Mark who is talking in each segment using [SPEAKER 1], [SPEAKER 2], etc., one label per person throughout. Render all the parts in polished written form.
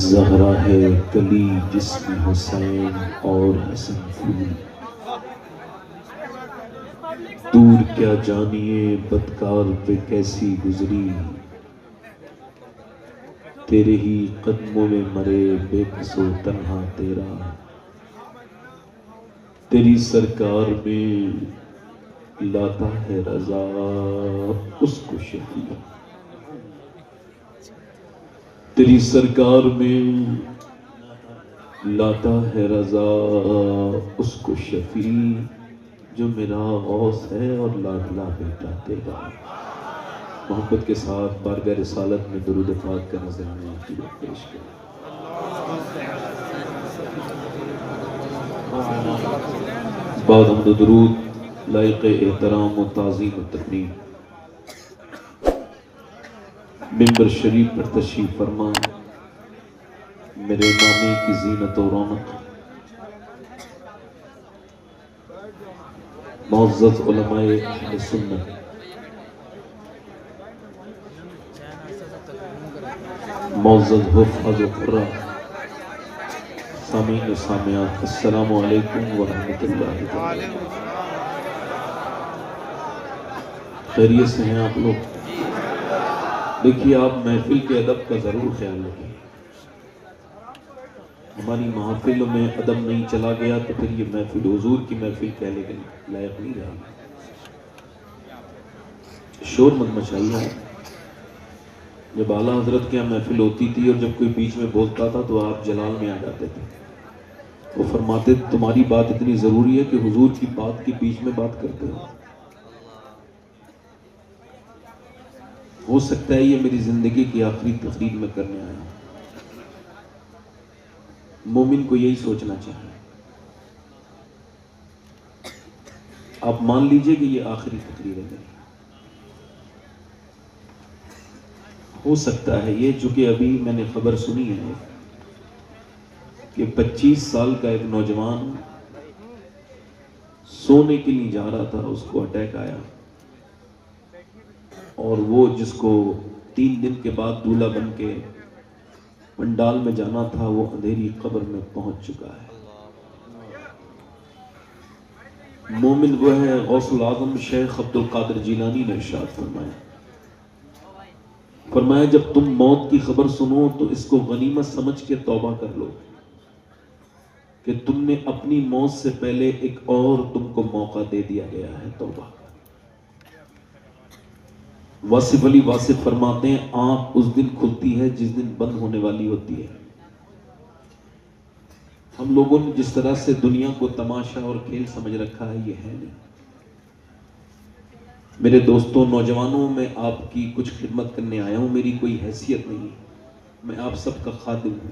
[SPEAKER 1] زہرا ہے کلی جس میں حسین اور حسن پھول، دور کیا جانیے بدکار پہ کیسی گزری، تیرے ہی قدموں میں مرے بے کس و تنہا تیرا، تیری سرکار میں لاتا ہے رضا اس کو شفیع، تیری سرکار میں لاتا ہے رضا اس کو شفیع، جو میرا غوث ہے اور لاڈلا بیٹا تیرا۔ محبت کے ساتھ بارگاہ رسالت میں درود پاک کا نذرانہ پیش کریں۔ بعد حمد و درود لائق احترام و تعظیم و تکریم ممبر شریف پر تشریف فرما میرے نامی کی زینت و رونق معزز علماء اہل سنت، معزز حفاظ و قراء، سامعین و سامعات، السلام علیکم ورحمۃ اللہ وبرکاتہ۔ خیریت سے ہیں آپ لوگ؟ دیکھیے، آپ محفل کے ادب کا ضرور خیال رکھیں۔ ہماری محافلوں میں ادب نہیں چلا گیا تو پھر یہ محفل حضور کی محفل کہنے کے لائق نہیں رہا۔ شور مت مچائیے۔ جب اعلیٰ حضرت کے یہاں محفل ہوتی تھی اور جب کوئی بیچ میں بولتا تھا تو آپ جلال میں آ جاتے تھے۔ وہ فرماتے تمہاری بات اتنی ضروری ہے کہ حضور کی بات کے بیچ میں بات کرتے ہو سکتا ہے یہ میری زندگی کی آخری تقریر میں کرنے آیا ہوں۔ مومن کو یہی سوچنا چاہیے۔ آپ مان لیجئے کہ یہ آخری تقریر ہے میری۔ ہو سکتا ہے یہ، چونکہ ابھی میں نے خبر سنی ہے کہ 25 سال کا ایک نوجوان سونے کے لیے جا رہا تھا، اس کو اٹیک آیا اور وہ جس کو 3 دن کے بعد دولہا بن کے پنڈال میں جانا تھا وہ اندھیری قبر میں پہنچ چکا ہے۔ مومن وہ ہے، غوث العظم شیخ عبد القادر جیلانی نے ارشاد فرمایا جب تم موت کی خبر سنو تو اس کو غنیمت سمجھ کے توبہ کر لو کہ تم نے اپنی موت سے پہلے ایک اور تم کو موقع دے دیا گیا ہے۔ توبہ۔ واصف علی واصف فرماتے ہیں آنکھ اس دن کھلتی ہے جس دن بند ہونے والی ہوتی ہے۔ ہم لوگوں نے جس طرح سے دنیا کو تماشا اور کھیل سمجھ رکھا ہے یہ ہے نہیں۔ میرے دوستوں، نوجوانوں، میں آپ کی کچھ خدمت کرنے آیا ہوں۔ میری کوئی حیثیت نہیں، میں آپ سب کا خادم ہوں۔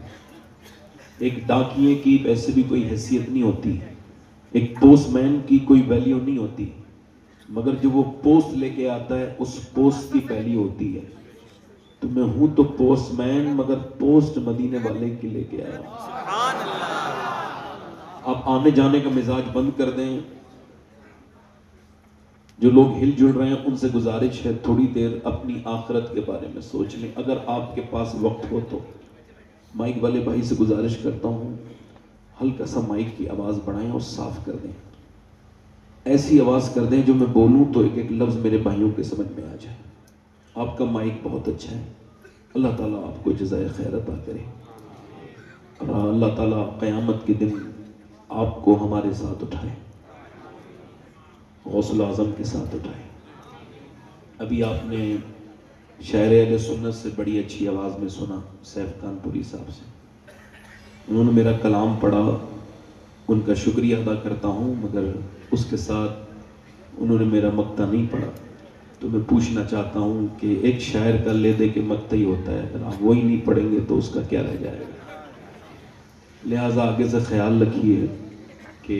[SPEAKER 1] ایک ڈاکیے کی ویسے بھی کوئی حیثیت نہیں ہوتی، ایک پوسٹ مین کی کوئی ویلیو نہیں ہوتی، مگر جو وہ پوسٹ لے کے آتا ہے اس پوسٹ کی ویلیو ہوتی ہے۔ تو میں ہوں تو پوسٹ مین، مگر پوسٹ مدینے والے کی لے کے آیا ہوں۔ آپ آنے جانے کا مزاج بند کر دیں۔ جو لوگ ہل جڑ رہے ہیں ان سے گزارش ہے تھوڑی دیر اپنی آخرت کے بارے میں سوچ لیں۔ اگر آپ کے پاس وقت ہو تو مائک والے بھائی سے گزارش کرتا ہوں ہلکا سا مائک کی آواز بڑھائیں اور صاف کر دیں، ایسی آواز کر دیں جو میں بولوں تو ایک ایک لفظ میرے بھائیوں کے سمجھ میں آ جائے۔ آپ کا مائک بہت اچھا ہے، اللہ تعالیٰ آپ کو جزائے خیر عطا کرے، اور اللہ تعالیٰ قیامت کے دن آپ کو ہمارے ساتھ اٹھائے، غوث العظم کے ساتھ اٹھائے۔ ابھی آپ نے شاعر اہل سنت سے بڑی اچھی آواز میں سنا، سیف کانپوری صاحب سے، انہوں نے میرا کلام پڑھا، ان کا شکریہ ادا کرتا ہوں، مگر اس کے ساتھ انہوں نے میرا مقطع نہیں پڑھا۔ تو میں پوچھنا چاہتا ہوں کہ ایک شاعر کا لے دے کے مقطع ہی ہوتا ہے، اگر آپ وہی نہیں پڑھیں گے تو اس کا کیا رہ جائے گا؟ لہٰذا آگے سے خیال رکھیے کہ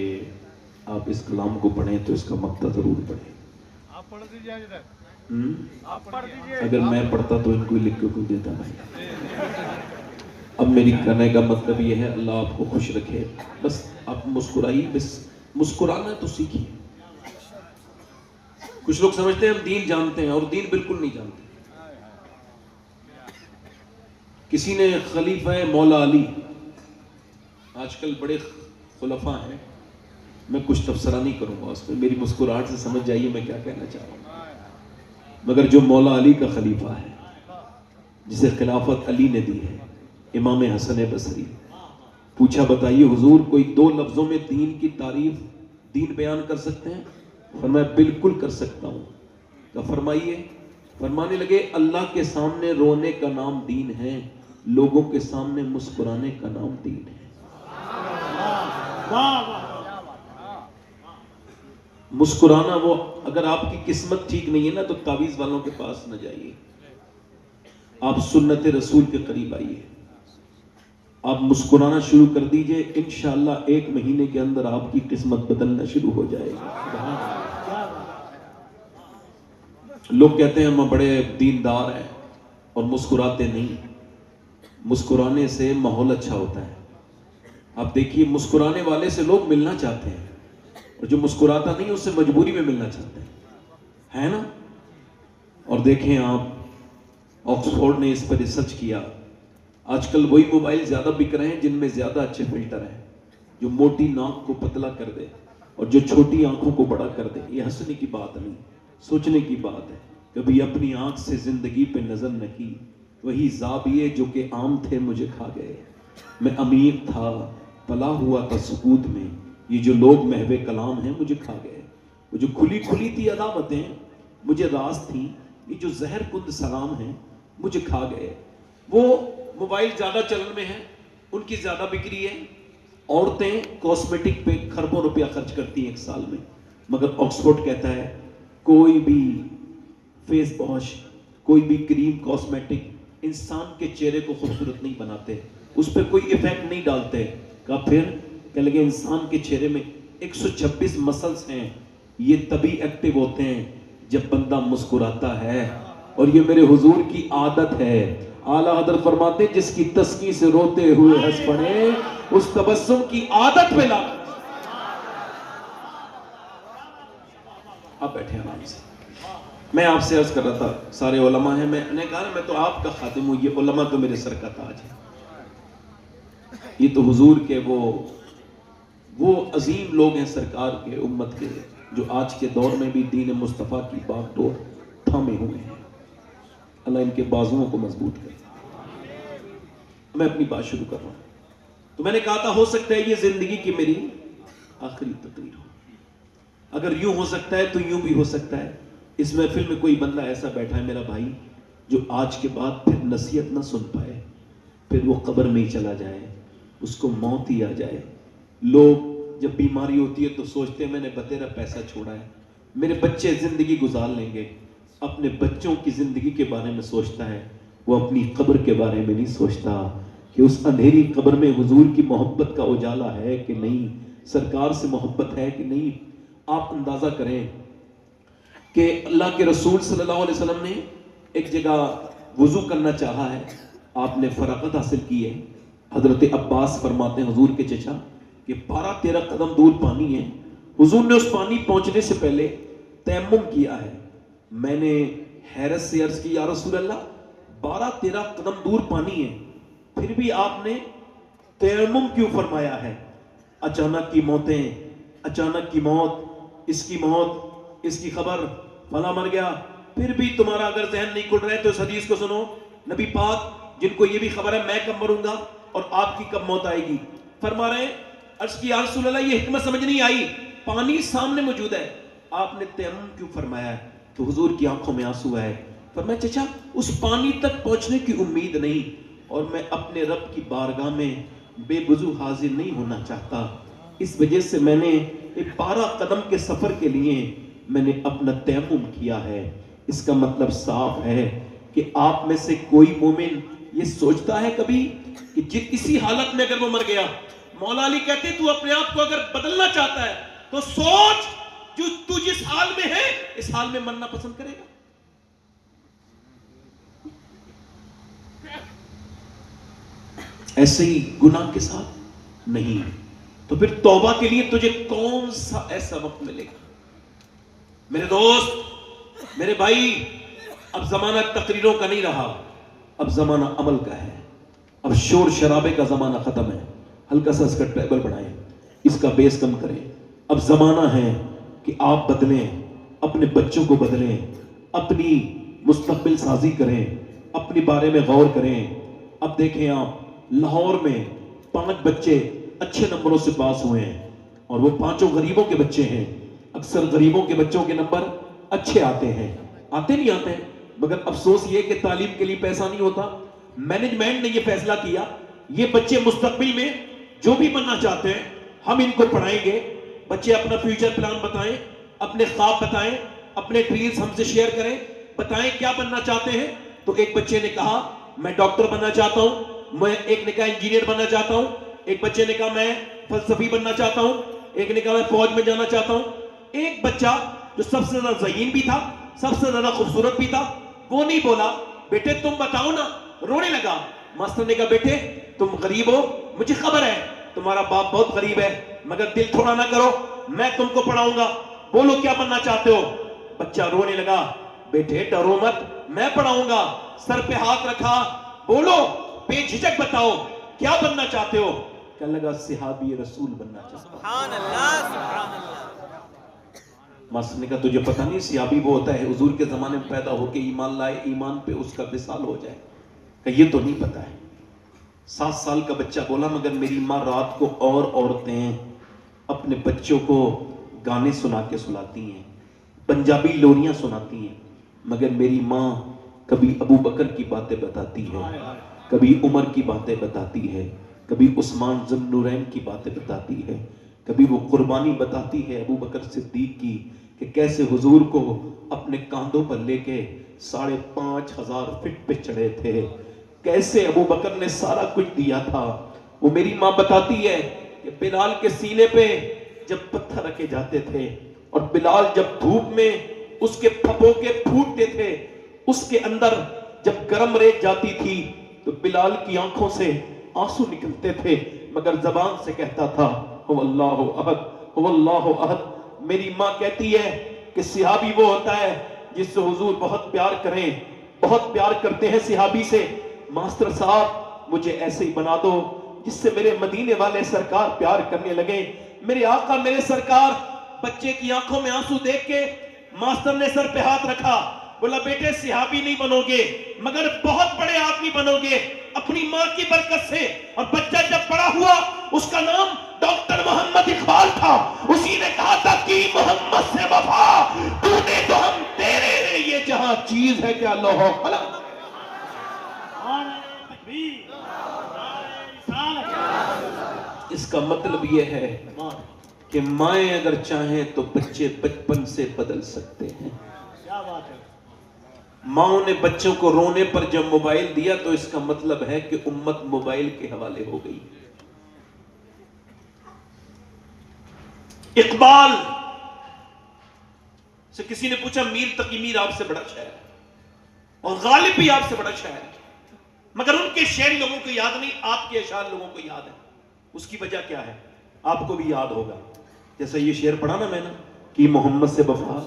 [SPEAKER 1] آپ اس کلام کو پڑھیں تو اس کا مقطع ضرور پڑھیں۔
[SPEAKER 2] آپ پڑھ دیجئے حضرت،
[SPEAKER 1] اگر میں پڑھتا تو ان کو لکھ کے کوئی دیتا نہیں۔ اب میری کہنے کا مطلب یہ ہے اللہ آپ کو خوش رکھے، بس آپ مسکرائیے، بس مسکرانا تو سیکھیے۔ کچھ لوگ سمجھتے ہیں ہم دین جانتے ہیں اور دین بالکل نہیں جانتے۔ کسی نے خلیفہ مولا علی، آج کل بڑے خلفاء ہیں، میں کچھ تبصرہ نہیں کروں گا اس میں، میری مسکراہٹ سے سمجھ جائیے میں کیا کہنا چاہ رہا ہوں، مگر جو مولا علی کا خلیفہ ہے، جسے خلافت علی نے دی ہے، امام حسن بصری، پوچھا بتائیے حضور کوئی 2 لفظوں میں دین کی تعریف، دین بیان کر سکتے ہیں؟ فرمایا بالکل کر سکتا ہوں۔ تو فرمائیے، فرمانے لگے اللہ کے سامنے رونے کا نام دین ہے، لوگوں کے سامنے مسکرانے کا نام دین ہے۔ مسکرانا، وہ اگر آپ کی قسمت ٹھیک نہیں ہے نا تو تعویذ والوں کے پاس نہ جائیے، آپ سنت رسول کے قریب آئیے، آپ مسکرانا شروع کر دیجئے، انشاءاللہ 1 مہینے کے اندر آپ کی قسمت بدلنا شروع ہو جائے گی۔ لوگ کہتے ہیں ہم بڑے دیندار ہیں اور مسکراتے نہیں، مسکرانے سے ماحول اچھا ہوتا ہے۔ آپ دیکھیے مسکرانے والے سے لوگ ملنا چاہتے ہیں، اور جو مسکراتا نہیں اس سے مجبوری میں ملنا چاہتے ہیں، ہے نا؟ اور دیکھیں آپ، آکسفورڈ نے اس پر ریسرچ کیا، آج کل وہی موبائل زیادہ بک رہے ہیں جن میں زیادہ اچھے فلٹر ہیں، جو موٹی ناک کو پتلا کر دے اور جو چھوٹی آنکھوں کو بڑا کر دے۔ یہ ہنسنے کی بات نہیں، سوچنے کی بات ہے۔ کبھی اپنی آنکھ سے زندگی پہ نظر نہ کی، وہی زاویے جو کہ عام تھے مجھے کھا گئے۔ میں امیر تھا، پلا ہوا تھا سکوت میں، یہ جو لوگ محو کلام ہیں مجھے کھا گئے۔ وہ جو کھلی کھلی تھی عداوتیں مجھے راز تھیں، یہ جو زہر کند سلام ہیں مجھے کھا گئے۔ وہ موبائل زیادہ چلن میں ہے، ان کی زیادہ بکری ہے، عورتیں کاسمیٹک پہ کھربوں روپیہ خرچ کرتی ہیں 1 سال میں، مگر آکسفورڈ کہتا ہے کوئی بھی فیس واش، کوئی بھی کریم کاسمیٹک انسان کے چہرے کو خوبصورت نہیں بناتے، اس پہ کوئی ایفیکٹ نہیں ڈالتے۔ کہا پھر؟ کہ لگے انسان کے چہرے میں 126 مسلز ہیں، یہ تبھی ایکٹیو ہوتے ہیں جب بندہ مسکراتا ہے، اور یہ میرے حضور کی عادت ہے۔ اعلیٰ حضرت فرماتے ہیں جس کی تسکی سے روتے ہوئے ہنس پڑے، اس تبسم کی عادت پہ لا۔ آپ بیٹھے آرام سے۔ میں آپ سے عرض کر رہا تھا سارے علماء ہیں، میں نے کہا میں تو آپ کا خادم ہوں، یہ علماء تو میرے سر کا تاج ہے، یہ تو حضور کے وہ عظیم لوگ ہیں سرکار کے، امت کے، جو آج کے دور میں بھی دین مصطفیٰ کی باغ ڈور تھامے ہوئے ہیں۔ اللہ ان کے بازوؤں کو مضبوط کرے۔ میں اپنی بات شروع کر رہا ہوں۔ تو میں نے کہا تھا ہو سکتا ہے یہ زندگی کی میری آخری تقریر ہو، اگر یوں ہو سکتا ہے تو یوں بھی ہو سکتا ہے اس محفل میں کوئی بندہ ایسا بیٹھا ہے میرا بھائی جو آج کے بعد پھر نصیحت نہ سن پائے، پھر وہ قبر میں ہی چلا جائے، اس کو موت ہی آ جائے۔ لوگ جب بیماری ہوتی ہے تو سوچتے ہیں میں نے بتیرا پیسہ چھوڑا ہے، میرے بچے زندگی گزار لیں گے، اپنے بچوں کی زندگی کے بارے میں سوچتا ہے، وہ اپنی قبر کے بارے میں نہیں سوچتا کہ اس اندھیری قبر میں حضور کی محبت کا اجالا ہے کہ نہیں، سرکار سے محبت ہے کہ نہیں۔ آپ اندازہ کریں کہ اللہ کے رسول صلی اللہ علیہ وسلم نے ایک جگہ وضو کرنا چاہا ہے، آپ نے فراغت حاصل کی ہے۔ حضرت عباس فرماتے ہیں حضور کے چچا کہ 12-13 قدم دور پانی ہے، حضور نے اس پانی پہنچنے سے پہلے تیمم کیا ہے۔ میں نے حیرت سے عرض کی یا رسول اللہ 12-13 قدم دور پانی ہے، پھر بھی آپ نے تیمم کیوں فرمایا ہے؟ اچانک کی موتیں، اچانک کی موت، اس کی موت، اس کی خبر، فلاں مر گیا، پھر بھی تمہارا اگر ذہن نہیں کھل رہا ہے تو اس حدیث کو سنو، نبی پاک جن کو یہ بھی خبر ہے میں کب مروں گا اور آپ کی کب موت آئے گی، فرما رہے ہیں عرض کی یا رسول اللہ یہ حکمت سمجھ نہیں آئی، پانی سامنے موجود ہے، آپ نے تیمم کیوں فرمایا ہے؟ تو حضور کی آنکھوں میں آنسو آئے، فرمایا چچا اس پانی تک پہنچنے کی امید نہیں، اور میں اپنے رب کی بارگاہ میں بے وضو حاضر نہیں ہونا چاہتا، اس وجہ سے میں نے 12 قدم کے سفر کے لیے میں نے اپنا تیمم کیا ہے۔ اس کا مطلب صاف ہے کہ آپ میں سے کوئی مومن یہ سوچتا ہے کبھی کہ اسی حالت میں اگر وہ مر گیا، مولا علی کہتے ہیں تو اپنے آپ کو اگر بدلنا چاہتا ہے تو سوچ جو تو جس حال میں ہے اس حال میں مرنا پسند کرے گا؟ ایسے ہی گناہ کے ساتھ نہیں، تو پھر توبہ کے لیے تجھے کون سا ایسا وقت ملے گا؟ میرے دوست، میرے بھائی، اب زمانہ تقریروں کا نہیں رہا، اب زمانہ عمل کا ہے۔ اب شور شرابے کا زمانہ ختم ہے، ہلکا سا اس کا ٹریبل بڑھائیں، اس کا بیس کم کریں۔ اب زمانہ ہے کہ آپ بدلیں، اپنے بچوں کو بدلیں، اپنی مستقبل سازی کریں، اپنے بارے میں غور کریں۔ اب دیکھیں آپ، لاہور میں 5 بچے اچھے نمبروں سے پاس ہوئے ہیں، اور وہ 5 غریبوں کے بچے ہیں۔ اکثر غریبوں کے بچوں کے نمبر اچھے آتے ہیں، آتے نہیں آتے ہیں، مگر افسوس یہ کہ تعلیم کے لیے پیسہ نہیں ہوتا۔ مینجمنٹ نے یہ فیصلہ کیا، یہ بچے مستقبل میں جو بھی بننا چاہتے ہیں ہم ان کو پڑھائیں گے۔ بچے اپنا فیوچر پلان بتائیں، اپنے خواب بتائیں، اپنے ڈریمز ہم سے شیئر کریں، بتائیں کیا بننا چاہتے ہیں۔ تو ایک بچے نے کہا میں ڈاکٹر بننا چاہتا ہوں، ایک نے کہا انجینئر بننا چاہتا ہوں، ایک بچے نے کہا میں فلسفی بننا چاہتا ہوں، ایک نے کہا میں فوج میں جانا چاہتا ہوں۔ ایک بچہ جو سب سے زیادہ ذہین بھی تھا، سب سے زیادہ خوبصورت بھی تھا، وہ نہیں بولا بیٹے تم بتاؤ نا، رونے لگا۔ ماسٹر نے کہا بیٹے تم غریب ہو، مجھے خبر ہے تمہارا باپ بہت غریب ہے، مگر دل تھوڑا نہ کرو، میں تم کو پڑھاؤں گا، بولو کیا بننا چاہتے ہو۔ بچہ رونے لگا، بیٹے ڈرو مت، میں پڑھاؤں گا۔ سر پہ ہاتھ رکھا، بولو بے جھجک بتاؤ کیا بننا چاہتے ہو۔ کہنے لگا صحابی رسول بننا چاہتا ہوں۔
[SPEAKER 3] سبحان اللہ، سبحان اللہ۔
[SPEAKER 1] ماسٹر نے کہا تجھے پتہ نہیں صحابی وہ ہوتا ہے حضور کے زمانے میں پیدا ہو کے ایمان لائے، ایمان پہ اس کا وصال ہو جائے۔ کہ یہ تو نہیں پتہ ہے۔ 7 سال کا بچہ بولا مگر میری ماں رات کو اور عورتیں اپنے بچوں کو گانے سنا کے سلاتی ہیں، پنجابی لوریاں سناتی ہیں، مگر میری ماں کبھی ابو بکر کی باتیں بتاتی ہے، کبھی عمر کی باتیں بتاتی ہے، کبھی عثمان ذو النورین کی باتیں بتاتی ہے، کبھی وہ قربانی بتاتی ہے ابو بکر صدیق کی کہ کیسے حضور کو اپنے کاندھوں پر لے کے 5,500 فٹ پہ چڑھے تھے، کیسے ابو بکر نے سارا کچھ دیا تھا۔ وہ میری ماں بتاتی ہے کہ بلال کے سینے پہ جب پتھر رکھے جاتے تھے اور بلال جب دھوپ میں اس کے پھپھوں کے پھوٹتے تھے، اس کے اندر جب گرم ریت جاتی تھی تو بلال کی آنکھوں سے آنسو نکلتے تھے، مگر زبان سے کہتا تھا هو اللہ احد، هو اللہ احد۔ میری ماں کہتی ہے کہ صحابی وہ ہوتا ہے جس سے حضور بہت پیار کریں، بہت پیار کرتے ہیں صحابی سے۔ ماسٹر صاحب مجھے ایسے ہی بنا دو جس سے میرے مدینے والے سرکار پیار کرنے لگے، میرے آقا میرے سرکار۔ بچے کی آنکھوں میں آنسو دیکھ کے ماسٹر نے سر پہ ہاتھ رکھا، بولا بیٹے صحابی نہیں بنو گے مگر بہت بڑے آدمی بنو گے اپنی ماں کی برکت سے۔ اور بچہ جب بڑا ہوا اس کا نام ڈاکٹر محمد اقبال تھا، اسی نے کہا تھا کہ محمد سے وفا تو نے تو ہم تیرے ہیں، یہ جہاں چیز ہے کیا لوح و قلم۔ اس کا مطلب یہ ہے کہ مائیں اگر چاہیں تو بچے بچپن سے بدل سکتے ہیں۔ ماؤں نے بچوں کو رونے پر جب موبائل دیا تو اس کا مطلب ہے کہ امت موبائل کے حوالے ہو گئی۔ اقبال سے کسی نے پوچھا میر تقی میر آپ سے بڑا شاعر اور غالب بھی آپ سے بڑا شاعر، مگر ان کے شعر لوگوں کو یاد نہیں، آپ کے اشعار لوگوں کو یاد ہے۔ اس کی وجہ کیا ہے؟ آپ کو بھی یاد ہوگا۔ جیسا یہ شعر پڑھا نا میں نے کہ محمد سے وفا،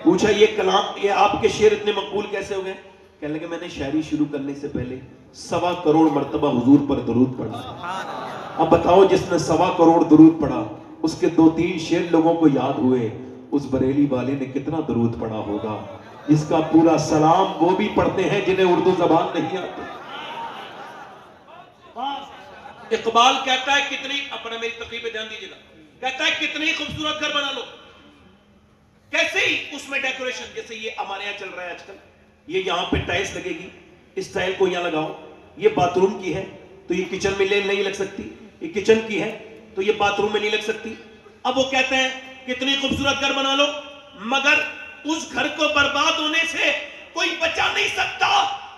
[SPEAKER 1] پوچھا یہ کلام، یہ آپ کے شعر اتنے مقبول کیسے ہو گئے؟ کہنے لگے میں نے شاعری شروع کرنے سے پہلے 1.25 کروڑ مرتبہ حضور پر درود پڑھا۔ اب بتاؤ جس نے 1.25 کروڑ درود پڑھا اس کے 2-3 شعر لوگوں کو یاد ہوئے، اس بریلی والے نے کتنا درود پڑھا ہوگا؟ جس کا پورا سلام وہ بھی پڑھتے ہیں جنہیں اردو زبان نہیں آتی۔ اقبال کہتا ہے کتنی، اپنا میری تقریب پہ دھیان دیجیے گا، کہتا ہے کتنی خوبصورت گھر بنا لو، کیسے ہی اس میں ڈیکوریشن، جیسے یہ ہمارے یہاں چل رہا ہے آج کل، یہ یہاں پہ ٹائلس لگے گی، اس ٹائل کو یہاں لگاؤ، یہ باتھ روم کی ہے تو یہ کچن میں نہیں لگ سکتی، یہ کچن کی ہے تو یہ باتھ روم میں نہیں لگ سکتی۔ اب وہ کہتے ہیں کتنی خوبصورت گھر بنا لو، مگر اس گھر کو برباد ہونے سے کوئی بچا نہیں سکتا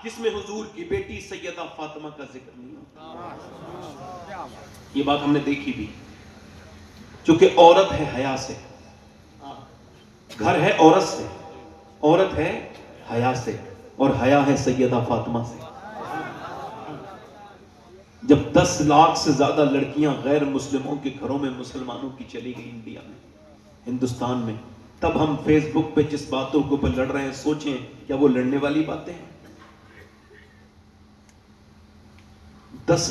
[SPEAKER 1] جس میں حضور کی بیٹی سیدہ فاطمہ کا ذکر نہیں ہوتا۔ یہ بات ہم نے دیکھی بھی، چونکہ عورت ہے حیا سے، گھر ہے عورت سے، عورت ہے حیا سے، اور حیا ہے سیدہ فاطمہ سے۔ جب 10 لاکھ سے زیادہ لڑکیاں غیر مسلموں کے گھروں میں مسلمانوں کی چلی گئی انڈیا میں، ہندوستان میں، تب ہم فیس بک پہ جس باتوں کو لڑ رہے ہیں سوچیں کیا وہ لڑنے والی باتیں ہیں؟ 10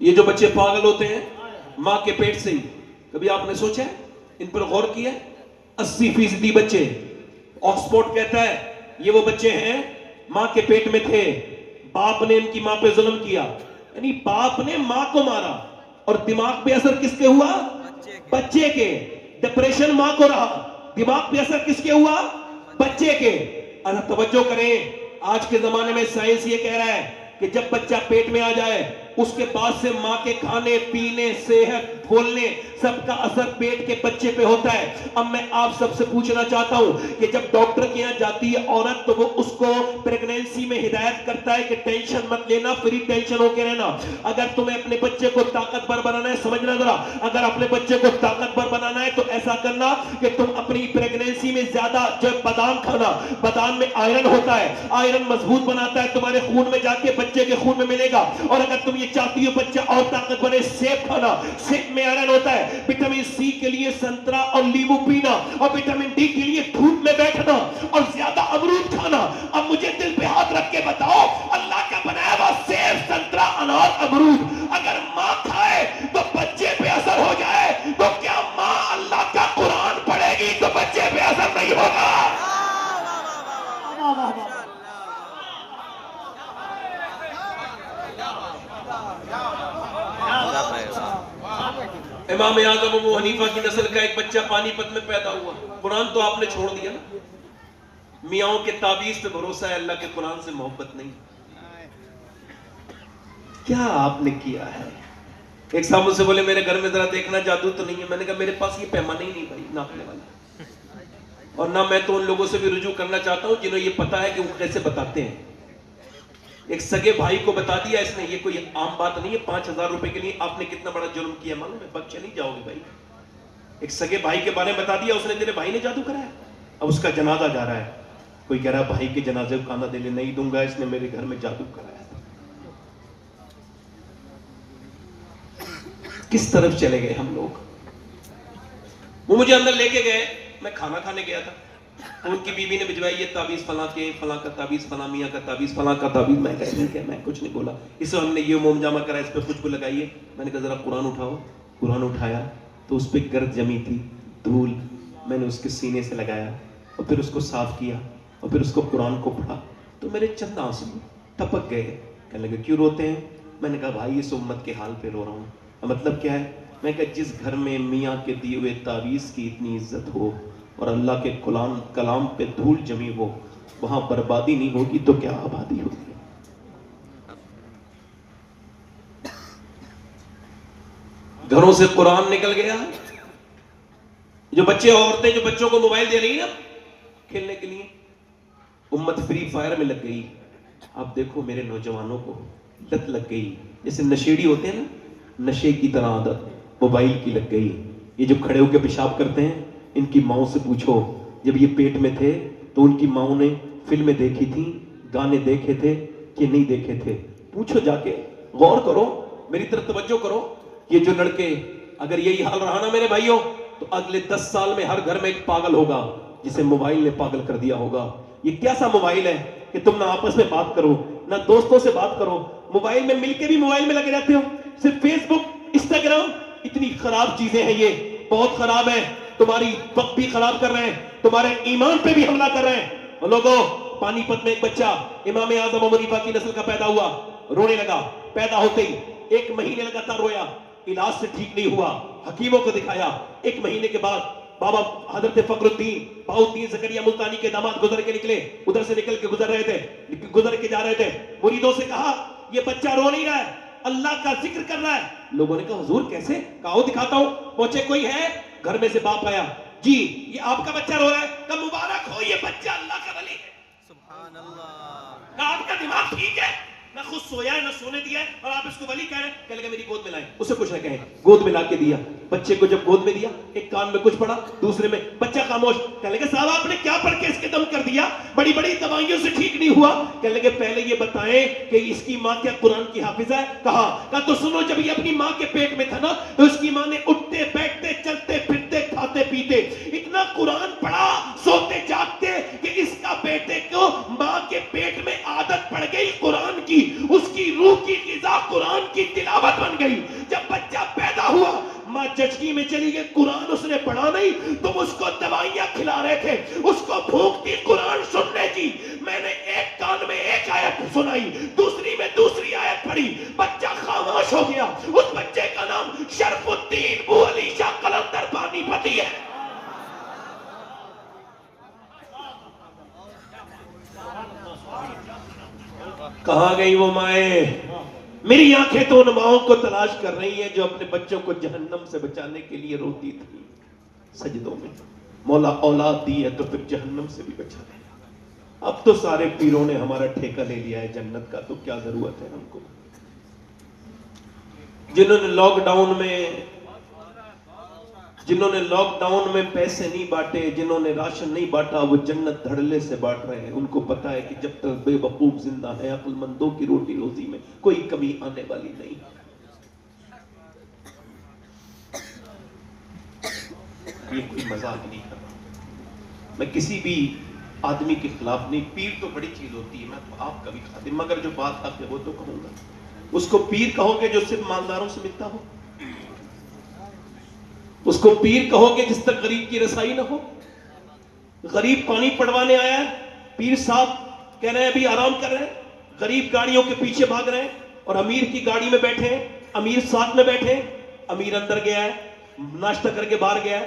[SPEAKER 1] یہ جو بچے پاگل ہوتے ہیں ماں کے پیٹ سے ہی، کبھی آپ نے سوچا ہے، ان پر غور کیا ہے؟ 80% بچے، آکسفورڈ کہتا ہے یہ وہ بچے ہیں ماں کے پیٹ میں تھے، باپ نے ان کی ماں پہ ظلم کیا، یعنی باپ نے ماں کو مارا، اور دماغ پہ اثر کس کے ہوا؟ بچے کے۔ ڈپریشن ماں کو رہا، دماغ پہ اثر کس کے ہوا؟ بچے کے۔ اگر توجہ کریں، آج کے زمانے میں سائنس یہ کہہ رہا ہے کہ جب بچہ پیٹ میں آ جائے اس کے بعد سے ماں کے کھانے پینے صحت بولنے سب کا اثر پیٹ کے بچے پہ ہوتا ہے۔ اب میں آپ سب سے پوچھنا چاہتا ہوں کہ جب ڈاکٹر کے یہاں جاتی ہے عورت تو وہ اس کو پریگنینسی میں ہدایت کرتا ہے کہ ٹینشن مت لینا، فری ٹینشن ہو کے رہنا۔ اگر تمہیں اپنے بچے کو طاقتور بنانا ہے، سمجھنا ذرا، اگر اپنے بچے کو طاقتور بنانا ہے تو ایسا کرنا کہ تم اپنی پریگنینسی میں زیادہ جب بادام کھانا، بادام میں آئرن ہوتا ہے، آئرن مضبوط بناتا ہے، تمہارے خون میں جا کے بچے کے خون میں ملے گا۔ اور اگر تم یہ چاہتی ہو بچہ اور طاقت بنے، سیب کھانا، سیب میں آئرن ہوتا ہے، وٹامن سی کے لیے سنترا اور لیمو پینا، اور وٹامن ڈی کے لیے دھوپ میں بیٹھنا اور زیادہ امرود کھانا۔ اب مجھے دل پہ ہاتھ رکھ کے بتاؤ، اللہ کا بنایا ہوا سیب، سنترا، انار، امرود اگر ماں کھائے تو بچے پہ اثر ہو جائے تو کیا ماں اللہ کا قرآن پڑھے گی تو بچے پہ اثر نہیں ہوگا؟ امام اعظم ابو حنیفہ کی نسل کا ایک بچہ پانی پت میں پیدا ہوا، قرآن تو آپ نے چھوڑ دیا نا، میاں کے تعویذ پہ بھروسہ ہے، اللہ کے قرآن سے محبت نہیں۔ کیا آپ نے کیا ہے؟ ایک صاحب مجھ سے بولے میرے گھر میں ذرا دیکھنا جادو تو نہیں ہے، میں نے کہا میرے پاس یہ پیمانہ ہی نہیں بھائی ناپنے والا، اور نہ میں تو ان لوگوں سے بھی رجوع کرنا چاہتا ہوں جنہوں یہ پتا ہے کہ وہ کیسے بتاتے ہیں۔ ایک سگے بھائی کو بتا دیا اس نے، یہ کوئی عام بات نہیں ہے، 5000 روپے کے لیے آپ نے کتنا بڑا جرم کیا معلوم ہے؟ بچے نہیں جاؤ گے بھائی۔ ایک سگے بھائی کے بارے میں بتا دیا اس نے، تیرے بھائی نے جادو کرایا، اب اس کا جنازہ جا رہا ہے، کوئی کہہ رہا ہے بھائی کے جنازے کو کھانا دے لے، نہیں دوں گا، اس نے میرے گھر میں جادو کرایا۔ کس طرف چلے گئے ہم لوگ؟ وہ مجھے اندر لے کے گئے، میں کھانا کھانے گیا تھا، ان کی بیوی نے بھجوائی یہ تعویذ فلاں کے، فلاں کا تعویذ، فلاں میاں کا تعویذ، فلاں کا تعویذ۔ میں کہا میں کچھ نہیں بولا، اس سے ہم نے یہ موم جامہ کرا، اس پہ خوشبو لگائیے۔ میں نے کہا ذرا قرآن اٹھاؤ، قرآن اٹھایا تو اس پہ گرد جمی تھی، دھول، میں نے اس کے سینے سے لگایا اور پھر اس کو صاف کیا اور پھر اس کو قرآن کو پڑھا تو میرے چند آنسو ٹپک گئے۔ کہنے لگے کیوں روتے ہیں؟ میں نے کہا بھائی اس امت کے حال پہ رو رہا ہوں۔ مطلب کیا ہے؟ میں کہا جس گھر میں میاں کے دیے ہوئے تعویذ کی اتنی عزت ہو اور اللہ کے کلام پہ دھول جمی ہو، وہاں بربادی نہیں ہوگی تو کیا آبادی ہوگی؟ گھروں سے قرآن نکل گیا۔ جو بچے عورتیں جو بچوں کو موبائل دے رہی ہیں نا کھیلنے کے لیے، امت فری فائر میں لگ گئی۔ آپ دیکھو میرے نوجوانوں کو لت لگ گئی، جیسے نشیڑی ہوتے ہیں نا، نشے کی طرح عادت موبائل کی لگ گئی۔ یہ جو کھڑے ہو کے پیشاب کرتے ہیں، ان کی ماؤں سے پوچھو جب یہ پیٹ میں تھے تو ان کی ماؤں نے فلمیں دیکھی تھیں، گانے دیکھے تھے کہ نہیں دیکھے تھے؟ پوچھو جا کے، غور کرو، میری طرف توجہ کرو۔ یہ جو لڑکے، اگر یہی حال رہا نا میرے بھائیوں تو اگلے 10 سال میں ہر گھر میں ایک پاگل ہوگا جسے موبائل نے پاگل کر دیا ہوگا۔ یہ کیسا موبائل ہے کہ تم نہ آپس میں بات کرو، نہ دوستوں سے بات کرو، موبائل میں مل کے بھی موبائل میں لگے رہتے ہو، صرف فیس بک، انسٹاگرام۔ اتنی خراب چیزیں ہیں، یہ بہت خراب ہے، تمہاری وقت بھی خراب کر رہے ہیں، تمہارے ایمان پہ بھی حملہ کر رہے ہیں۔ اور لوگوں، پانی پت میں ایک بچہ امام اعظم ابو حنیفہ کی نسل کا پیدا ہوا، رونے لگا، پیدا ہوتے ہی 1 مہینے لگاتار رویا، علاج سے ٹھیک نہیں ہوا، حکیموں کو دکھایا۔ 1 مہینے کے بعد بابا حضرت فخر الدین بہاؤالدین زکریا ملتانی کے داماد گزر کے نکلے، ادھر سے نکل کے گزر کے جا رہے تھے، مریدوں سے کہا یہ بچہ رو نہیں رہا ہے، اللہ کا ذکر کر رہا ہے۔ لوگوں نے کہا حضور کیسے؟ کہا دکھاتا ہوں۔ پہنچے، کوئی ہے؟ گھر میں سے باپ آیا، جی یہ آپ کا بچہ رو رہا ہے؟ کہا مبارک ہو، یہ بچہ اللہ کا ولی ہے۔
[SPEAKER 3] سبحان اللہ۔
[SPEAKER 1] کہا آپ کا دماغ ٹھیک ہے؟ نہ خود سویا ہے نہ سونے دیا ہے اور آپ اس کو ولی کہہ رہے ہیں؟ کہنے لگے میری گود میں لائیں۔ اسے کچھ نہ کہیں، گود میں لا کے دیا بچے کو۔ جب گود میں دیا، ایک کان میں کچھ پڑا، دوسرے میں، بچہ خاموش۔ کہنے لگے صاحب آپ نے کیا پڑھ کے اس کے دم کر دیا؟ بڑی بڑی دوائیوں سے ٹھیک نہیں ہوا۔ کہنے لگے پہلے یہ بتائیں کہ اس کی ماں کیا قرآن کی حافظہ ہے؟ کہا تو سنو، جب یہ اپنی ماں کے پیٹ میں تھا نا تو اس کی ماں نے اٹھتے بیٹھتے چلتے پھرتے کھاتے پیتے، اتنا قرآن پڑھا سوتے جاگتے کہ اس کا بیٹے کو ماں کے پیٹ میں عادت پڑ گئی قرآن کی، اس کی روح کی غذا قرآن کی تلاوت بن گئی۔ جب بچہ پیدا ہوا ماں جچگی میں چلی گئی، قرآن اس نے پڑھا نہیں، تم اس کو دوائیاں کھلا رہے تھے، اس کو بھوک تھی قرآن سننے کی۔ میں نے ایک کان میں ایک آیت سنائی، دوسری میں دوسری آیت پڑھی، بچہ خاموش ہو گیا۔ اس بچے کا نام شرف الدین بو علی شاہ قلندر پانی پتی ہے۔ کہاں گئی وہ مائیں؟ میری آنکھیں تو ان ماؤں کو تلاش کر رہی ہیں جو اپنے بچوں کو جہنم سے بچانے کے لیے روتی تھی سجدوں میں، مولا اولاد دی ہے تو پھر جہنم سے بھی بچا لے۔ اب تو سارے پیروں نے ہمارا ٹھیکہ لے لیا ہے جنت کا، تو کیا ضرورت ہے ہم کو؟ جنہوں نے لاک ڈاؤن میں پیسے نہیں بانٹے، جنہوں نے راشن نہیں بانٹا، وہ جنت دھڑلے سے بانٹ رہے ہیں۔ ان کو پتا ہے کہ جب تک بے وقوف زندہ ہے، عقل مندوں کی روٹی روزی میں کوئی کمی آنے والی نہیں۔ یہ کوئی مذاق نہیں کر رہا، میں کسی بھی آدمی کے خلاف نہیں۔ پیر تو بڑی چیز ہوتی ہے، میں تو آپ کا بھی خادم، مگر جو بات حق ہے وہ تو کہوں گا۔ اس کو پیر کہو گے جو صرف مالداروں سے ملتا ہو؟ اس کو پیر کہو گے جس تک غریب کی رسائی نہ ہو؟ غریب پانی پڑوانے آیا ہے، پیر صاحب کہہ رہے ہیں ابھی آرام کر رہے ہیں، غریب گاڑیوں کے پیچھے بھاگ رہے ہیں اور امیر کی گاڑی میں بیٹھے ہیں، امیر ساتھ میں بیٹھے ہیں۔ امیر اندر گیا ہے، ناشتہ کر کے باہر گیا ہے،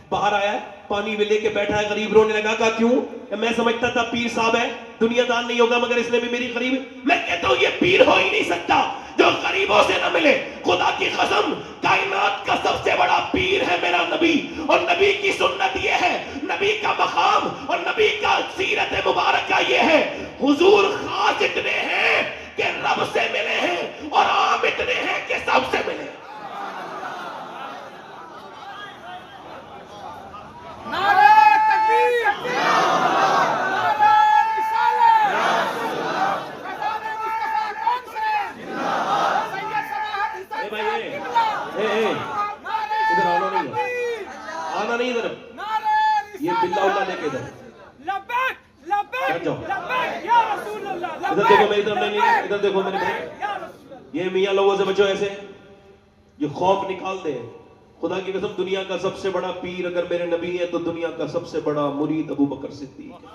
[SPEAKER 1] باہر آیا ہے، پانی بھی لے کے بیٹھا ہے، غریب رونے لگا۔ کہا کیوں؟ کہ میں سمجھتا تھا پیر صاحب ہے، دنیا دار نہیں ہوگا، مگر اس نے بھی میری غریب۔ میں کہتا ہوں یہ پیر ہو ہی نہیں سکتا جو غریبوں سے نہ ملے۔ خدا کی قسم، کائنات کا سب سے بڑا پیر ہے میرا نبی، اور نبی کی سنت یہ ہے، نبی کا مقام اور نبی کا سیرت مبارکہ یہ ہے، حضور خاص اتنے ہیں کہ رب سے ملے ہیں اور عام اتنے ہیں کہ سب سے ملے۔
[SPEAKER 2] نعرہ تکبیر، نعرہ رسالت، خزانہ مصطفیٰ کون سے؟ سید سماحت حسین صاحب قبلہ،
[SPEAKER 1] ادھر آنا نہیں ادھر، یہ بلّہ اللہ لے کے ادھر
[SPEAKER 2] لبیک لبیک
[SPEAKER 1] جاؤ۔
[SPEAKER 2] لبیک یا رسول اللہ،
[SPEAKER 1] ادھر دیکھو میری طرف نہیں، ادھر دیکھو میرے بھائی، یہ میاں لوگوں سے بچو ایسے، یہ خوف نکال دے۔ خدا کی قسم دنیا کا سب سے بڑا پیر اگر میرے نبی ہے تو دنیا کا سب سے بڑا مرید ابو بکر صدیق ہے،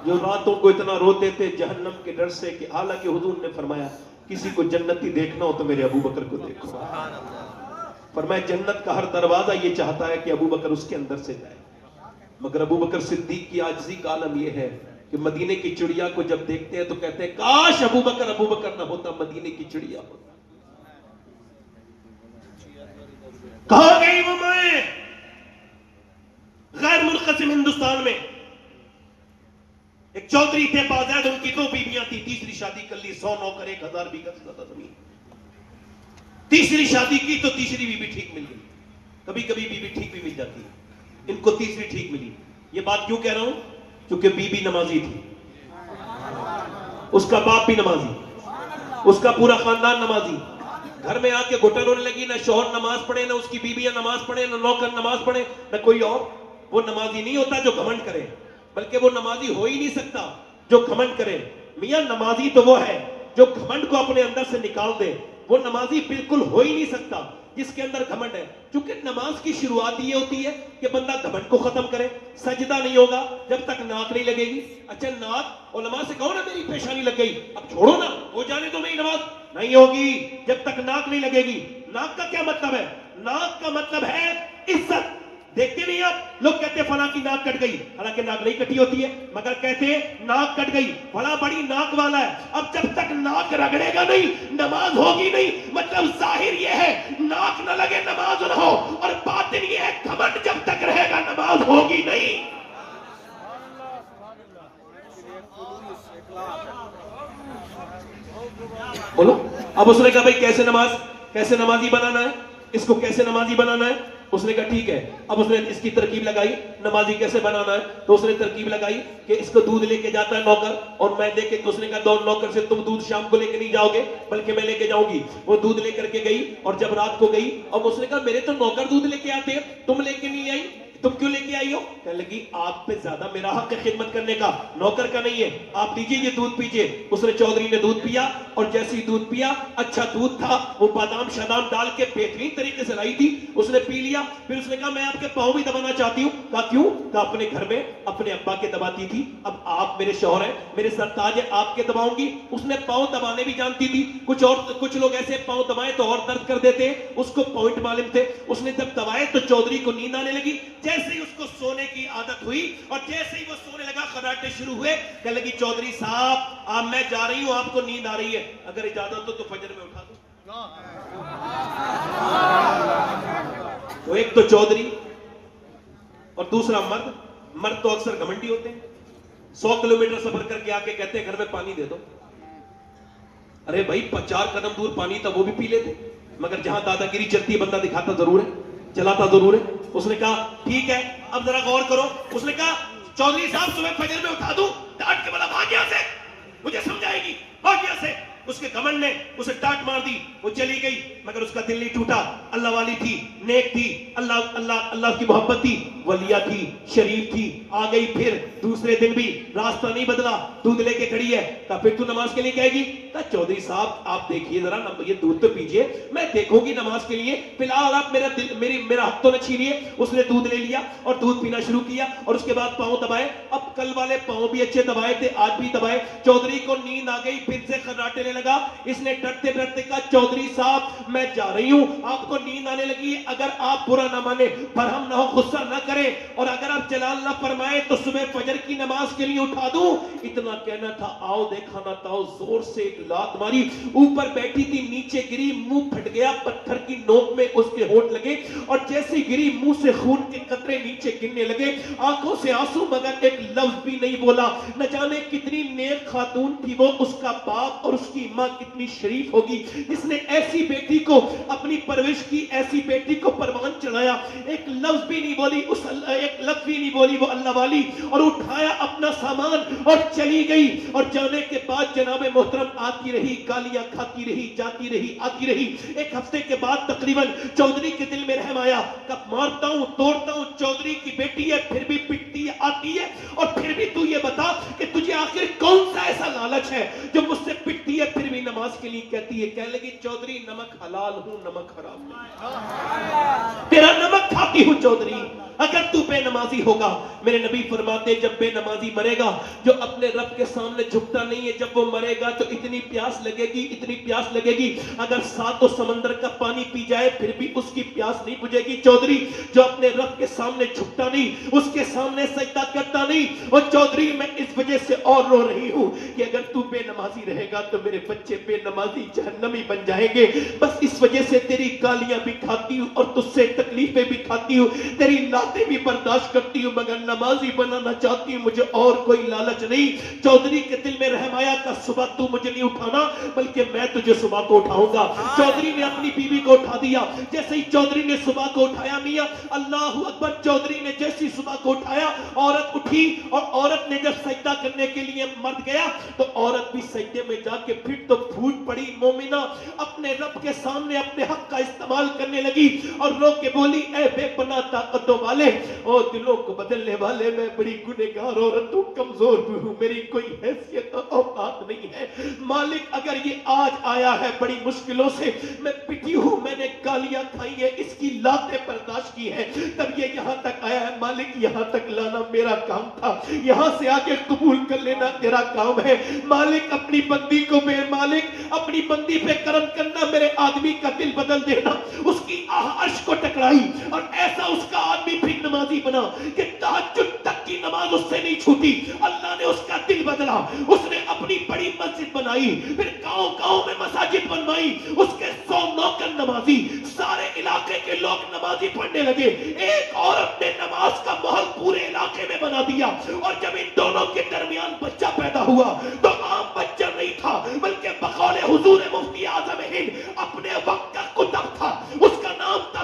[SPEAKER 1] جو راتوں کو اتنا روتے تھے جہنم کے ڈر سے کہ حالانکہ حضور نے فرمایا کسی کو جنتی دیکھنا ہو تو میرے ابو بکر کو دیکھو۔ فرمایا جنت کا ہر دروازہ یہ چاہتا ہے کہ ابو بکر اس کے اندر سے جائے، مگر ابو بکر صدیق کی عاجزی کا عالم یہ ہے کہ مدینے کی چڑیا کو جب دیکھتے ہیں تو کہتے ہیں کاش ابو بکر نہ ہوتا، مدینے کی چڑیا ہوتا۔ کہاں گئی وہ مائیں؟ غیر منقسم ہندوستان میں ایک چودھری تھے بازید، ان کی 2 بیویاں تھی، تیسری شادی کر لی، 100 نوکر، 1000 بیگھہ سے زیادہ زمین۔ تیسری شادی کی تو تیسری بیوی ٹھیک مل گئی، کبھی کبھی بیوی ٹھیک بھی مل جاتی ہے، ان کو تیسری ٹھیک ملی۔ یہ بات کیوں کہہ رہا ہوں؟ کیونکہ بیوی نمازی تھی، اس کا باپ بھی نمازی، اس کا پورا خاندان نمازی۔ گھر میں آ کے گھٹن ہونے لگی، نہ شوہر نماز پڑھے، نہ اس کی بیویاں نماز پڑھے، نہ نوکر نماز پڑھے، نہ کوئی اور۔ وہ نمازی نہیں ہوتا جو گھمنڈ کرے، بلکہ وہ نمازی ہو ہی نہیں سکتا جو گھمنڈ کرے۔ میاں نمازی تو وہ ہے جو گھمنڈ کو اپنے اندر سے نکال دے، وہ نمازی بالکل ہو ہی نہیں سکتا جس کے اندر گھمنڈ ہے۔ کیونکہ نماز کی شروعات یہ ہوتی ہے کہ بندہ گھمنڈ کو ختم کرے۔ سجدہ نہیں ہوگا جب تک ناک نہیں لگے گی۔ اچھا ناک، علماء سے کہو نا میری پیشانی لگ گئی، اب چھوڑو نا، ہو جانے تو میری نماز نہیں ہوگی جب تک ناک نہیں لگے گی۔ ناک کا کیا مطلب ہے؟ ناک کا مطلب ہے عزت۔ دیکھتے نہیں آپ لوگ کہتے ہیں فلاں کی ناک کٹ گئی، حالانکہ ناک نہیں کٹی ہوتی ہے، مگر کہتے ہیں ناک کٹ گئی، بڑا بڑی ناک والا ہے۔ اب جب تک ناک رگڑے گا نہیں نماز ہوگی نہیں۔ مطلب ظاہر یہ ہے ناک نہ لگے نماز نہ ہو، اور باطن یہ ہے گھمنڈ جب تک رہے گا نماز ہوگی نہیں۔ بولو۔ اب اس نے کہا بھائی کیسے نمازی بنانا ہے، اس کو کیسے نمازی بنانا ہے؟ اس نے کہا ٹھیک ہے. اب اس نے اس کی ترکیب لگائی نمازی کیسے بنانا ہے, تو اس نے ترکیب لگائی کہ اس کو دودھ لے کے جاتا ہے نوکر, اور میں لے کے, اس نے کہا دو نوکر سے تم دودھ شام کو لے کے نہیں جاؤ گے بلکہ میں لے کے جاؤں گی. وہ دودھ لے کر کے گئی, اور جب رات کو گئی, اب اس نے کہا میرے تو نوکر دودھ لے کے آتے ہیں, تم لے کے نہیں آئی, تم کیوں لے کے آئی ہو؟ کہنے لگی آپ پہ زیادہ میرا حق ہے خدمت کرنے کا, نوکر کا نہیں ہے, آپ دیجئے یہ دودھ پیجئے. اس نے چودھری نے دودھ پیا, اور جیسے ہی دودھ پیا, اچھا دودھ تھا, وہ بادام شادام ڈال کے بہترین طریقے سے لائی تھی, اس نے پی لیا. پھر اس نے کہا میں آپ کے پاؤں بھی دبانا چاہتی ہوں. کہا کیوں؟ کہا اپنے گھر میں اپنے ابا کے دباتی تھی, اب آپ میرے شوہر ہیں, میرے سر تاج ہے, آپ کے دباؤں گی. اس نے پاؤں دبانے بھی جانتی تھی. کچھ لوگ ایسے پاؤں دبائے تو اور درد کر دیتے, اس کو پوائنٹ معلوم تھے. اس نے جب دبائے تو چودھری کو نیند آنے لگی. جیسے ہی اس کو سونے کی عادت ہوئی, اور جیسے ہی وہ سونے لگا, خراٹے شروع ہوئے. کہنے لگی چودھری صاحب اب میں جا رہی ہوں, آپ کو نیند آ رہی ہے, اگر اجازت ہو تو فجر میں اٹھا دو. وہ ایک تو چودھری اور دوسرا مرد. مرد تو اکثر گھمنڈی ہوتے ہیں, 100 کلومیٹر سفر کر کے آ کے کہتے ہیں گھر میں پانی دے دو. ارے بھائی 4 قدم دور پانی تھا وہ بھی پی لیتے, مگر جہاں دادا گیری چلتی ہے بندہ دکھاتا ضرور ہے, چلاتا ضرور ہے. اس نے کہا ٹھیک ہے اب ذرا غور کرو. اس نے کہا چودھری صاحب صبح فجر میں اٹھا دوں, ڈانٹ کے بولا بھاگ یہاں سے, مجھے سمجھائے گی, بھاگ یہاں سے. اس کے گھمنڈ نے اسے ڈانٹ مار دی, وہ چلی گئی, مگر اس کا دل نہیں ٹوٹا. اللہ والی تھی, نیک تھی, اللہ کی محبت تھی, ولیہ تھی, شریف تھی. آ گئی پھر دوسرے دن بھی راستہ نہیں بدلا, دودھ لے کے کھڑی ہے. کہا پھر تو نماز کے لیے کہے گی؟ کہا چودھری صاحب آپ دیکھیے ذرا, یہ دودھ تو پیجئے, میں دیکھوں گی نماز کے لیے, فی الحال آپ میرا حق تو نہ چھینیے. اس نے دودھ لے لیا اور دودھ پینا شروع کیا, اور اس کے بعد پاؤں دبائے. اب کل والے پاؤں بھی اچھے دبائے تھے, آج بھی دبائے. چودھری کو نیند آ گئی, پھر سے خراٹے لگا. اس نے ڈرتے ڈرتے کہا چودھری صاحب میں جا رہی ہوں, آپ کو نیند آنے لگی ہے, اگر آپ برا نہ مانے, برہم نہ ہو, غصہ نہ کریں, اور اگر آپ جلال نہ فرمائے تو صبح فجر کی نماز کے لیے اٹھا دوں. اتنا کہنا تھا, آؤ دیکھا نہ تھا, زور سے ایک لات ماری. اوپر بیٹھی تھی, نیچے گری, منہ پھٹ گیا, پتھر کی نوک میں اس کے ہونٹ لگے, اور جیسے گری منہ سے خون کے قطرے نیچے گرنے لگے, آنکھوں سے آنسو, مگر ایک لفظ بھی نہیں بولا. نہ جانے کتنی نیک خاتون تھی وہ, اس کا باپ اور اس کی ماں کتنی شریف ہوگی جس نے ایسی بیٹی کو اپنی پرورش کی, ایسی بیٹی کو پروان چڑھایا. ایک لفظ بھی نہیں بولی, ایک لفظ بھی نہیں بولی وہ اللہ والی, اور اٹھایا اپنا سامان اور چلی گئی. اور جانے کے بعد جناب محترم آتی رہی, گالیاں کھاتی رہی, جاتی رہی, آتی رہی. ایک ہفتے کے بعد تقریباً چودھری کے دل میں رحم آیا, کب مارتا ہوں توڑتا ہوں, چودھری کی بیٹی ہے, پھر بھی پٹتی ہے, آتی ہے, اور پھر بھی تو یہ بتا کہ تجھے آخر کون سا ایسا لالچ ہے جو مجھ سے پٹتی ہے پھر بھی نماز کے لیے کہتی ہے. کہنے لگی چودھری نمک حلال ہوں, نمک حرام نہیں, تیرا نمک کھاتی ہوں چودھری, اگر تو بے نمازی ہوگا. میرے نبی فرماتے جب بے نمازی مرے گا, جو اپنے رب کے سامنے جھکتا نہیں ہے, جب وہ مرے گا تو اتنی پیاس لگے گی, اتنی پیاس لگے گی, اگر 7 سمندر کا پانی پی جائے پھر بھی اس کی پیاس نہیں بجھے گی. چودھری جو اپنے رب کے سامنے جھکتا نہیں, اس کے سامنے سجدہ کرتا نہیں, اور چودھری میں اس وجہ سے اور رو رہی ہوں کہ اگر تو بے نمازی رہے گا تو میرے بچے بے نمازی جہنمی بن جائیں گے. بس اس وجہ سے تیری گالیاں بھی کھاتی ہوں, اور تجھ سے تکلیفیں بھی کھاتی ہوں, تیری لاتیں بھی برداشت کرتی ہوں, مگر نمازی بنانا چاہتی ہوں, مجھے اور کوئی لالچ نہیں. چودھری کے دل میں رحم آیا کہ صبح تو مجھے نہیں اٹھانا بلکہ میں تجھے صبح کو اٹھاؤں گا. چودھری نے اپنی بیوی کو اٹھا دیا. جیسے ہی چودھری نے صبح کو اٹھایا, میاں اللہ اکبر, چودھری نے جیسی صبح کو اٹھایا, عورت اٹھی, اور عورت نے جب سجدہ کرنے کے لیے مرد گیا تو عورت بھی سجدے میں جا کے پھر تو پھوٹ پڑی. مومنہ اپنے رب کے سامنے اپنے حق کا استعمال کرنے لگی, اور رو کے بولی اے بے پناہ طاقتوں والے, اور دلوں کو بدلنے والے, میں بڑی گنہگار عورت ہوں, کمزور بھی ہوں, میری کوئی حیثیت اور اوقات نہیں ہے. مالک اگر یہ آج آیا ہے بڑی مشکلوں سے, میں پٹی ہوں, میں نے گالیاں کھائی ہے, اس کی لاتیں برداشت کی ہے, تب یہ یہاں تک آیا ہے. مالک یہاں تک لانا میرا کام تھا, یہاں سے آگے قبول کر لینا تیرا کام ہے. مالک اپنی بندی کو, میرے مالک اپنی بندی پہ کرم کرنا, میرے آدمی کا دل بدل دینا. اس کی عرش کو ٹکرائی, اور ایسا اس کا آدمی پھر نمازی بنا کہ تہجد تک کی نماز اس سے نہیں چھوٹی. اللہ نے اس کا دل بدلا, اس نے اپنی بڑی مسجد بنائی, پھر گاؤں گاؤں میں مساجد بنوائی. اس کے 100 نوکر نمازی, سارے علاقے کے لوگ نمازی پڑھنے لگے. ایک عورت نے نماز کا ماحول پورے علاقے میں بنا دیا, اور جب ان دونوں کے درمیان بچہ پیدا ہوا تو عام بچہ نہیں تھا بلکہ بقول حضور مفتی اعظم ہند اپنے وقت کا قطب تھا. اس کا نام تھا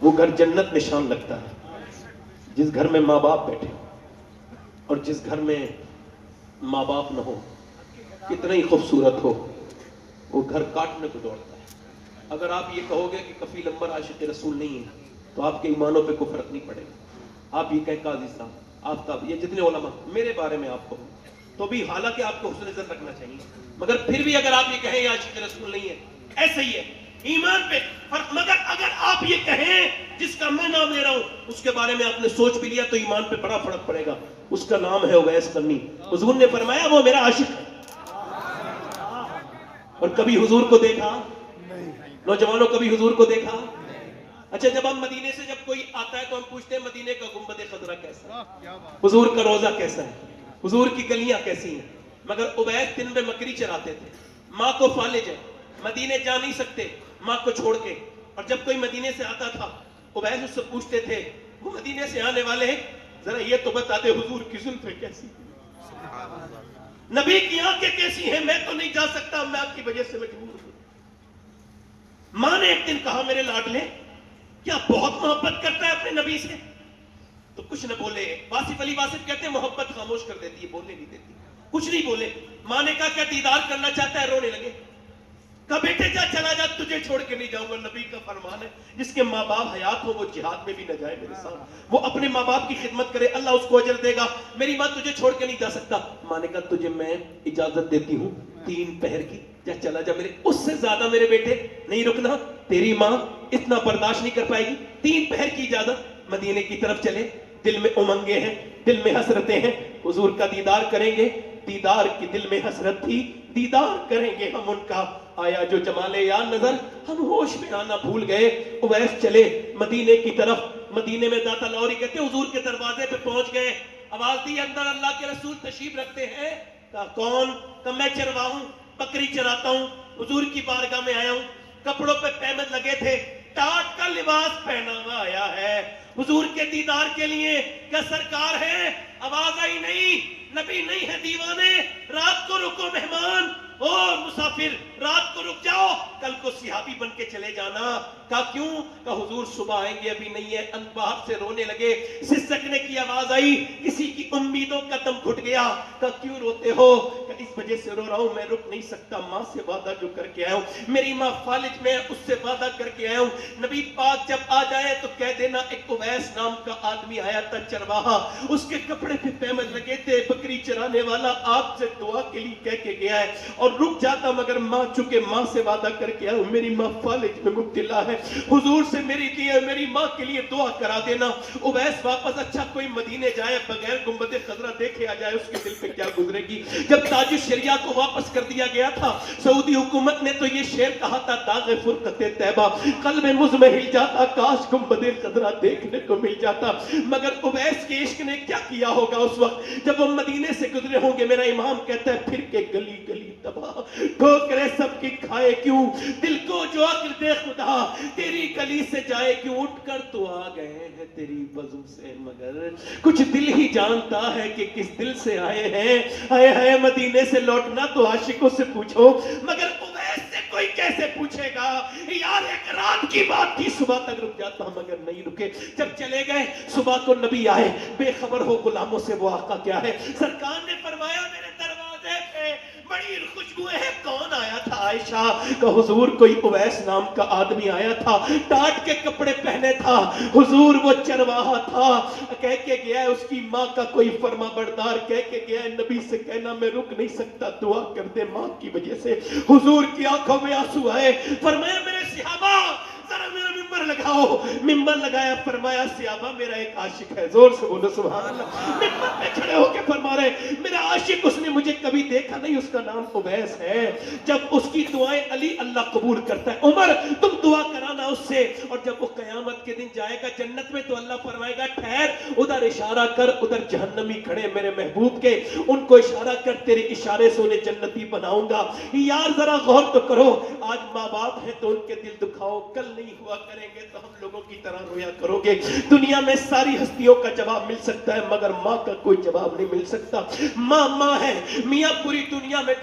[SPEAKER 1] وہ گھر جنت نشان لگتا ہے. جس گھر میں ماں باپ بیٹھے اور جس گھر میں ماں باپ نہ ہو, کتنا ہی خوبصورت ہو, وہ گھر کاٹنے کو دوڑتا ہے. اگر آپ یہ کہو گے کہ کفیل امبر عاشق رسول نہیں ہے تو آپ کے ایمانوں پہ کوئی فرق نہیں پڑے گا. آپ یہ کہیں قاضی صاحب, آفتاب, یہ جتنے علماء میرے بارے میں آپ کہو تو بھی حالانکہ آپ کو حسن نظر رکھنا چاہیے, مگر پھر بھی اگر آپ یہ کہیں یہ عاشق رسول نہیں ہے, ایسے ہی ہے ایمان پہ فرق. مگر اگر آپ یہ کہیں جس کا میں نام لے رہا ہوں اس کے بارے میں آپ نے سوچ بھی لیا تو ایمان پہ بڑا فرق پڑے گا. اس کا نام ہے اویس قرنی. حضور نے فرمایا وہ میرا عاشق ہے. اور کبھی حضور کو دیکھا نوجوانوں, کبھی حضور کو دیکھا؟ اچھا, جب ہم مدینے سے جب کوئی آتا ہے تو ہم پوچھتے ہیں مدینے کا گنبد خضرا کیسا ہے, حضور کا روضہ کیسا ہے, حضور کی گلیاں کیسی ہیں. مگر اویس دن میں مکری چراتے تھے, ماں کو فالج ہے, مدینے جا نہیں سکتے ماں کو چھوڑ کے. اور جب کوئی مدینے سے آتا تھا اویس اس سے پوچھتے تھے وہ مدینے سے آنے والے ہیں ذرا یہ تو بتا دے حضور کی زلفیں کیسی, نبی کی آنکھیں کیسی ہیں, میں تو نہیں جا سکتا, میں آپ کی وجہ سے مجبور ہوں. ماں نے ایک دن کہا میرے لاڈلے کیا بہت محبت کرتا ہے اپنے نبی سے؟ تو کچھ نہ بولے. واصف علی واصف کہتے ہیں محبت خاموش کر دیتی ہے, بولنے نہیں دیتی. کچھ نہیں بولے. ماں نے کہا کیا دیدار کرنا چاہتا ہے؟ رونے لگے. کہا بیٹے جا, چلا جا, تجھے چھوڑ کے نہیں جاؤں گا. نبی کا فرمان ہے جس کے ماں باپ حیات ہو وہ جہاد میں بھی نہ جائے میرے ساتھ, وہ اپنے ماں باپ کی خدمت کرے, اللہ اس کو اجر دے گا. میری ماں تجھے چھوڑ کے نہیں جا سکتا. ماں نے کہا تجھے میں اجازت دیتی ہوں 3 پہر کی, جا چلا جا. میرے اس سے زیادہ میرے بیٹے نہیں رکنا, تیری ماں اتنا برداشت نہیں کر پائے گی. 3 پہر کی اجازت. مدینے کی طرف چلے. دل میں امنگیں ہیں, دل میں حسرتیں ہیں, حضور کا دیدار کریں گے. دیدار کی دل میں حسرت تھی, دیدار کریں گے ہم ان کا. آیا جو جمال یار نظر, ہم ہوش میں آنا بھول گئے. اویس چلے مدینے کی طرف. مدینے میں داتا لوری کہتے حضور کے دروازے پہ پہنچ گئے. آواز دی اندر اللہ کے رسول تشریف رکھتے ہیں. کہا کون؟ کہ میں چرواہ ہوں, بکری چراتا ہوں, حضور کی بارگاہ میں آیا ہوں. کپڑوں پہ پیمد لگے تھے, ٹاٹ کا لباس پہنا ہوا آیا ہے حضور کے دیدار کے لیے. کیا سرکار ہے؟ آواز آئی نہیں, نبی نہیں ہے دیوانے, رات کو رکو مہمان, او مسافر رات کو رک جاؤ, کل کو صحابی بن کے چلے جانا. کہا کیوں؟ کہا حضور صبح آئیں گے, ابھی نہیں ہے. باہر سے رونے لگے, سسکنے کی آواز آئی, کسی کی امیدوں کا دم گھٹ گیا. کہا کیوں روتے ہو؟ کہا اس وجہ سے رو رہا ہوں میں رک نہیں سکتا, ماں سے وعدہ جو کر کے آیا ہوں, میری ماں فالج میں اس سے وعدہ کر کے آیا ہوں. نبی پاک جب آ جائے تو کہہ دینا ایک اویس نام کا آدمی آیا تھا چرواہا, اس کے کپڑے پہ پیمد لگے تھے, بکری چرانے والا, آپ سے دعا کے لیے کہہ کے گیا ہے. اور رک جاتا مگر ماں چکے ماں سے وعدہ کر کے آیا ہوں, میری ماں فالج میں مبتلا ہے, حضور سے میری ماں کے لیے دعا کرا دینا. اویس واپس, اچھا کوئی مدینے جائے بغیر گنبد خضرا دیکھے آ جائے, اس کے دل پہ کیا گزرے گی. جب تاج الشریعہ کو واپس کر دیا گیا تھا سعودی حکومت نے تو یہ شعر کہا تھا, داغ فرقت طیبہ قلب مزمحل جاتا, کاش گنبد خضرا دیکھنے کو مل جاتا. مگر اویس کے عشق نے کیا کیا ہوگا اس وقت جب وہ مدینے سے گزرے ہوں گے. میرا امام کہتا ہے پھر کے گلی گلی تباہ, ٹھوکریں سب کی کھائے کیوں, دل کو جو عقل دے خدا, تیری گلی سے جائے کیوں. اٹھ کر تو آ گئے ہیں تیری بزم سے, مگر کچھ دل ہی جانتا ہے کہ کس دل سے آئے ہیں. آئے مدینے سے لوٹنا تو عاشقوں سے پوچھو, مگر اویس سے کوئی کیسے پوچھے گا. یار ایک رات کی بات تھی, صبح تک رک جاتا مگر نہیں رکے. جب چلے گئے صبح کو نبی آئے, بے خبر ہو غلاموں سے وہ آقا کیا ہے. سرکار نے فرمایا میرے دروازے پہ بڑی خوشبو ہے, کون آیا تھا؟ عائشہ. کہ حضور کوئی اویس نام کا آدمی آیا تھا, ٹاٹ کے کپڑے پہنے تھا, حضور وہ چرواہا تھا, کہہ کے گیا ہے اس کی ماں کا کوئی فرما بردار, کہہ کے گیا ہے نبی سے کہنا میں رک نہیں سکتا, دعا کر دے ماں کی وجہ سے. حضور کی آنکھوں میں آنسو آئے, فرمایا میرے صحابہ ذرا میرا ممبر لگاؤ. ممبر لگایا, فرمایا صحابہ میرا ایک عاشق ہے, زور سے بولو سبحان اللہ. ممبر پہ کھڑے ہو کے فرما رہے میرا عاشق, اس نے مجھے کبھی دیکھا نہیں, اس کا نام اویس ہے. جب اس کی دعائیں علی اللہ قبول کرتا ہے, عمر تم دعا کرانا اس سے. اور جب وہ قیامت کے دن جائے گا جنت میں تو اللہ فرمائے گا ٹھہر, ادھر اشارہ کر, ادھر جہنمی کھڑے میرے محبوب کے, ان کو اشارہ کر, تیرے اشارے سے انہیں جنتی بناؤں گا. یار ذرا غور تو کرو, آج ماں باپ ہیں تو ان کے دل دکھاؤ, کل نہیں ہوا کریں گے تو ہم لوگوں کی طرح رویا کرو گے. دنیا میں ساری ہستیوں کا جواب مل سکتا ہے مگر ماں کا کوئی جواب نہیں مل سکتا. ماں ماں ہے, میاں پوری دنیا میں